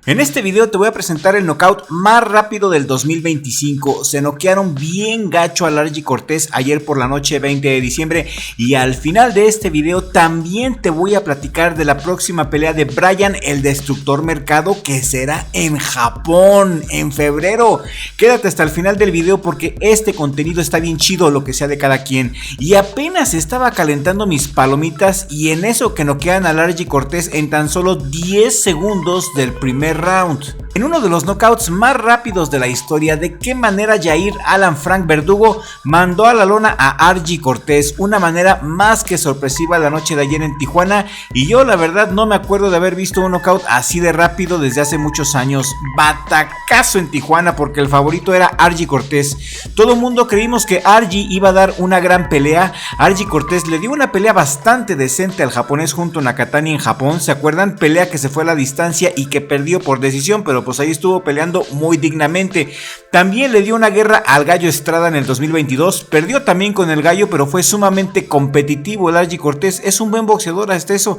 En este video te voy a presentar el knockout más rápido del 2025. Se noquearon bien gacho a Largy Cortés ayer por la noche 20 de diciembre y al final de este video también te voy a platicar de la próxima pelea de Bryan el Destructor Mercado, que será en Japón en febrero. Quédate hasta el final del video porque este contenido está bien chido, lo que sea de cada quien. Y apenas estaba calentando mis palomitas y en eso que noquean a Largy Cortés en tan solo 10 segundos del primer round. En uno de los knockouts más rápidos de la historia, de qué manera Yair Alan Frank Verdugo mandó a la lona a Argy Cortés, una manera más que sorpresiva la noche de ayer en Tijuana, y yo la verdad no me acuerdo de haber visto un knockout así de rápido desde hace muchos años. Batacazo en Tijuana porque el favorito era Argy Cortés. Todo el mundo creímos que Argy iba a dar una gran pelea. Argy Cortés le dio una pelea bastante decente al japonés junto a Nakatani en Japón, ¿se acuerdan? Pelea que se fue a la distancia y que perdió por decisión, pero pues ahí estuvo peleando muy dignamente. También le dio una guerra al Gallo Estrada en el 2022, perdió también con el Gallo, pero fue sumamente competitivo el Argy Cortés, es un buen boxeador hasta eso.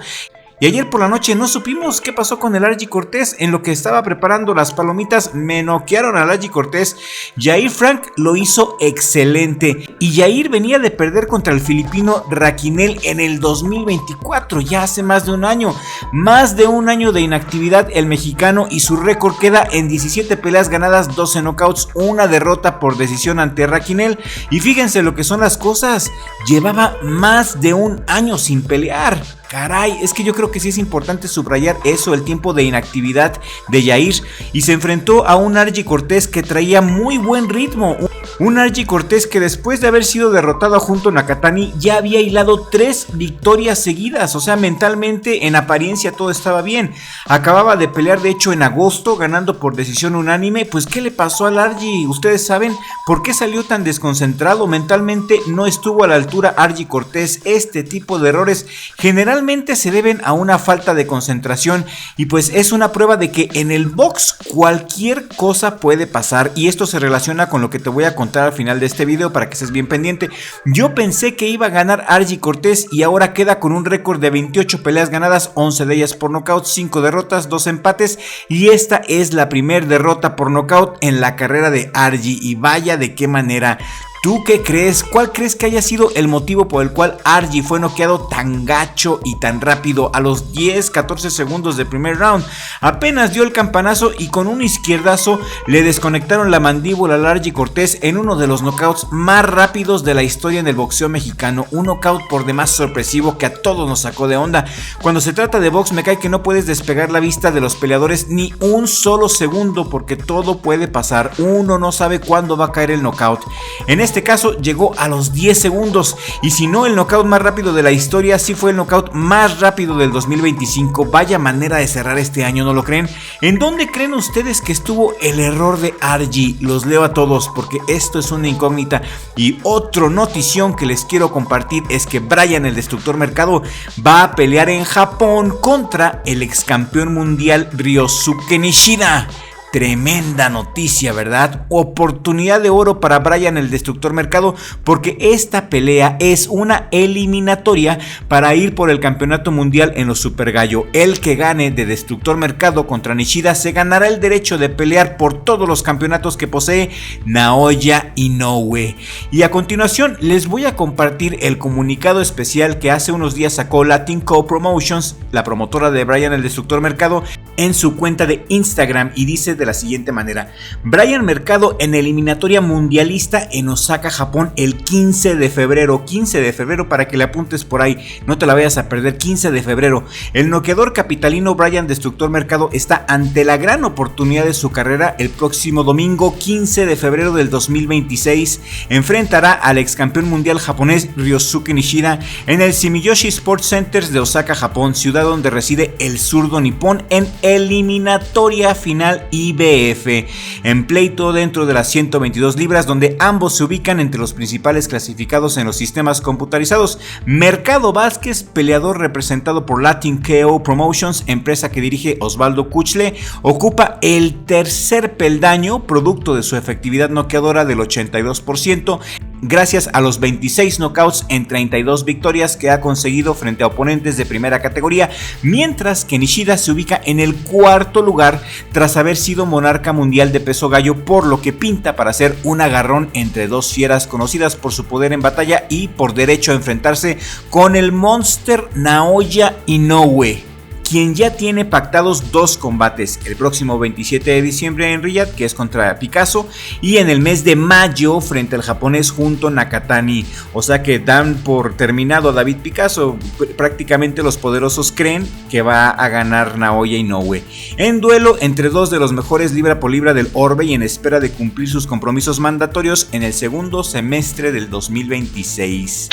Y ayer por la noche no supimos qué pasó con el Argy Cortés. En lo que estaba preparando las palomitas me noquearon al Argy Cortés. Yair Frank lo hizo excelente y Yair venía de perder contra el filipino Raquinel en el 2024, ya hace más de un año. Más de un año de inactividad el mexicano y su récord queda en 17 peleas ganadas, 12 knockouts, una derrota por decisión ante Raquinel. Y fíjense lo que son las cosas, llevaba más de un año sin pelear. Caray, es que yo creo que sí es importante subrayar eso, el tiempo de inactividad de Yair, y se enfrentó a un Argy Cortés que traía muy buen ritmo, un Argy Cortés que después de haber sido derrotado junto a Nakatani ya había hilado 3 victorias seguidas, o sea, mentalmente en apariencia todo estaba bien. Acababa de pelear de hecho en agosto ganando por decisión unánime. Pues ¿qué le pasó al Argy? Ustedes saben por qué salió tan desconcentrado, mentalmente no estuvo a la altura Argy Cortés. Este tipo de errores generalmente se deben a una falta de concentración y pues es una prueba de que en el box cualquier cosa puede pasar, y esto se relaciona con lo que te voy a contar al final de este video para que estés bien pendiente. Yo pensé que iba a ganar Argy Cortés y ahora queda con un récord de 28 peleas ganadas, 11 de ellas por nocaut, 5 derrotas, 2 empates, y esta es la primera derrota por nocaut en la carrera de Argy, y vaya de qué manera. ¿Tú qué crees? ¿Cuál crees que haya sido el motivo por el cual Argy fue noqueado tan gacho y tan rápido a los 10-14 segundos del primer round? Apenas dio el campanazo y con un izquierdazo le desconectaron la mandíbula al Argy Cortés en uno de los knockouts más rápidos de la historia en el boxeo mexicano. Un knockout por demás sorpresivo que a todos nos sacó de onda. Cuando se trata de box me cae que no puedes despegar la vista de los peleadores ni un solo segundo porque todo puede pasar. Uno no sabe cuándo va a caer el knockout. En este caso llegó a los 10 segundos y si no el knockout más rápido de la historia, sí fue el knockout más rápido del 2025. Vaya manera de cerrar este año, ¿no lo creen? ¿En dónde creen ustedes que estuvo el error de Argy? Los leo a todos porque esto es una incógnita. Y otro notición que les quiero compartir es que Bryan el Destructor Mercado va a pelear en Japón contra el ex campeón mundial Ryosuke Nishida. Tremenda noticia, ¿verdad? Oportunidad de oro para Bryan el Destructor Mercado porque esta pelea es una eliminatoria para ir por el campeonato mundial en los Super Gallo. El que gane de Destructor Mercado contra Nishida se ganará el derecho de pelear por todos los campeonatos que posee Naoya Inoue. Y a continuación les voy a compartir el comunicado especial que hace unos días sacó Latin Co Promotions, la promotora de Bryan el Destructor Mercado, en su cuenta de Instagram, y dice de la siguiente manera: Bryan Mercado en eliminatoria mundialista en Osaka, Japón, el 15 de febrero. 15 de febrero para que le apuntes por ahí, no te la vayas a perder. 15 de febrero. El noqueador capitalino Bryan Destructor Mercado está ante la gran oportunidad de su carrera. El próximo domingo 15 de febrero del 2026 enfrentará al ex campeón mundial japonés Ryosuke Nishida en el Sumiyoshi Sports Center de Osaka, Japón, ciudad donde reside el zurdo nipón, en eliminatoria final IBF, en pleito dentro de las 122 libras, donde ambos se ubican entre los principales clasificados en los sistemas computarizados. Mercado Vázquez, peleador representado por Latin KO Promotions, empresa que dirige Osvaldo Kuchle, ocupa el tercer peldaño, producto de su efectividad noqueadora del 82%. gracias a los 26 knockouts en 32 victorias que ha conseguido frente a oponentes de primera categoría, mientras que Nishida se ubica en el cuarto lugar tras haber sido monarca mundial de peso gallo, por lo que pinta para ser un agarrón entre dos fieras conocidas por su poder en batalla y por derecho a enfrentarse con el monster Naoya Inoue, quien ya tiene pactados dos combates, el próximo 27 de diciembre en Riyadh, que es contra Picasso, y en el mes de mayo frente al japonés Junto Nakatani. O sea que dan por terminado a David Picasso. Prácticamente los poderosos creen que va a ganar Naoya Inoue, en duelo entre dos de los mejores libra por libra del orbe y en espera de cumplir sus compromisos mandatorios en el segundo semestre del 2026.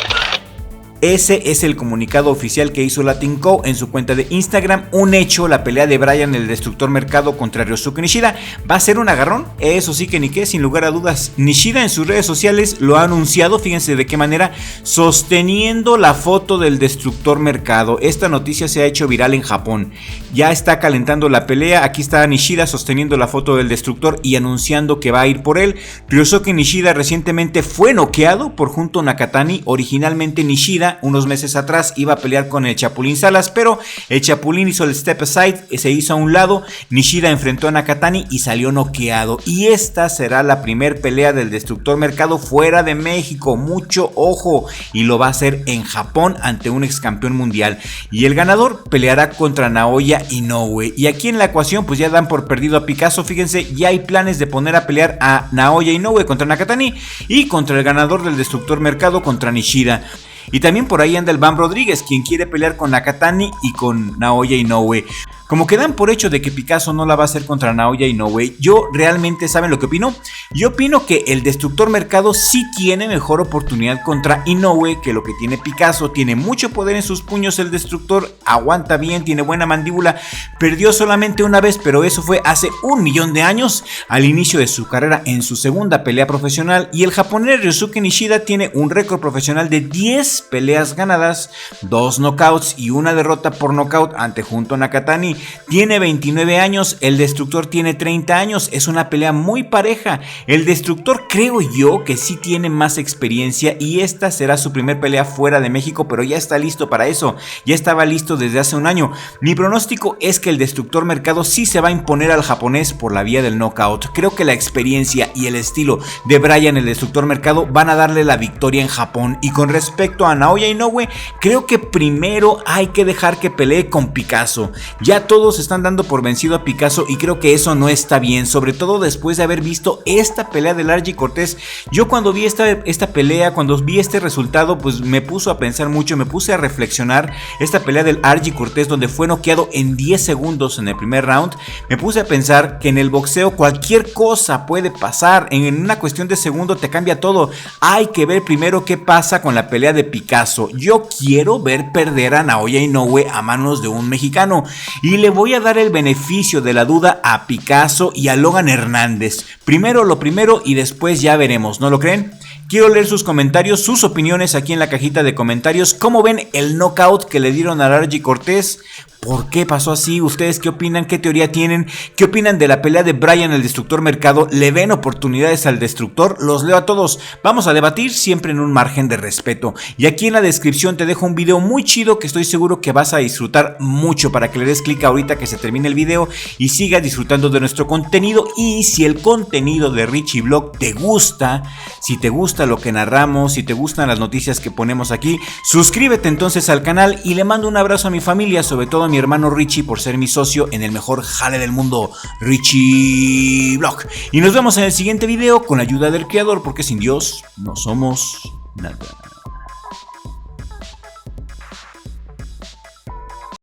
Ese es el comunicado oficial que hizo Latin Co en su cuenta de Instagram. Un hecho, la pelea de Bryan el Destructor Mercado contra Ryosuke Nishida va a ser un agarrón, eso sí que ni qué, sin lugar a dudas. Nishida en sus redes sociales lo ha anunciado, fíjense de qué manera, sosteniendo la foto del Destructor Mercado. Esta noticia se ha hecho viral en Japón. Ya está calentando la pelea, aquí está Nishida sosteniendo la foto del Destructor y anunciando que va a ir por él. Ryosuke Nishida recientemente fue noqueado por Junto Nakatani. Originalmente Nishida unos meses atrás iba a pelear con el Chapulín Salas, pero el Chapulín hizo el step aside, se hizo a un lado. Nishida enfrentó a Nakatani y salió noqueado, y esta será la primer pelea del Destructor Mercado fuera de México, mucho ojo, y lo va a hacer en Japón ante un ex campeón mundial, y el ganador peleará contra Naoya Inoue. Y aquí en la ecuación pues ya dan por perdido a Picasso, fíjense, ya hay planes de poner a pelear a Naoya Inoue contra Nakatani y contra el ganador del Destructor Mercado contra Nishida. Y también por ahí anda el Bam Rodríguez, quien quiere pelear con Nakatani y con Naoya Inoue. Como que dan por hecho de que Picasso no la va a hacer contra Naoya Inoue, yo realmente, ¿saben lo que opino? Yo opino que el Destructor Mercado sí tiene mejor oportunidad contra Inoue que lo que tiene Picasso. Tiene mucho poder en sus puños el Destructor, aguanta bien, tiene buena mandíbula, perdió solamente una vez, pero eso fue hace 1.000.000 de años, al inicio de su carrera en su segunda pelea profesional. Y el japonés Ryosuke Nishida tiene un récord profesional de 10 peleas ganadas, 2 knockouts y una derrota por knockout ante Junto Nakatani. Tiene 29 años, el Destructor tiene 30 años, es una pelea muy pareja. El Destructor creo yo que sí tiene más experiencia y esta será su primer pelea fuera de México, pero ya está listo para eso, ya estaba listo desde hace un año. Mi pronóstico es que el Destructor Mercado sí se va a imponer al japonés por la vía del knockout. Creo que la experiencia y el estilo de Bryan el Destructor Mercado van a darle la victoria en Japón. Y con respecto a Naoya Inoue, creo que primero hay que dejar que pelee con Picasso. Ya todos están dando por vencido a Picasso y creo que eso no está bien, sobre todo después de haber visto esta pelea de Largy Cortés. Yo cuando vi esta pelea, cuando vi este resultado, pues me puso a pensar mucho, me puse a reflexionar. Esta pelea del Largy Cortés donde fue noqueado en 10 segundos en el primer round, me puse a pensar que en el boxeo cualquier cosa puede pasar, en una cuestión de segundo te cambia todo. Hay que ver primero qué pasa con la pelea de Picasso. Yo quiero ver perder a Naoya Inoue a manos de un mexicano y le voy a dar el beneficio de la duda a Picasso y a Logan Hernández. Primero lo primero y después ya veremos, ¿no lo creen? Quiero leer sus comentarios, sus opiniones aquí en la cajita de comentarios. ¿Cómo ven el knockout que le dieron a Largy Cortés? ¿Por qué pasó así? ¿Ustedes qué opinan? ¿Qué teoría tienen? ¿Qué opinan de la pelea de Bryan el Destructor Mercado? ¿Le ven oportunidades al Destructor? Los leo a todos. Vamos a debatir siempre en un margen de respeto. Y aquí en la descripción te dejo un video muy chido que estoy seguro que vas a disfrutar mucho, para que le des clic ahorita que se termine el video y sigas disfrutando de nuestro contenido. Y si el contenido de Richie Vlog te gusta, si te gusta lo que narramos, si te gustan las noticias que ponemos aquí, suscríbete entonces al canal y le mando un abrazo a mi familia, sobre todo a mi hermano Richie por ser mi socio en el mejor jale del mundo, Richie Vlog. Y nos vemos en el siguiente video con la ayuda del creador, porque sin Dios no somos nada.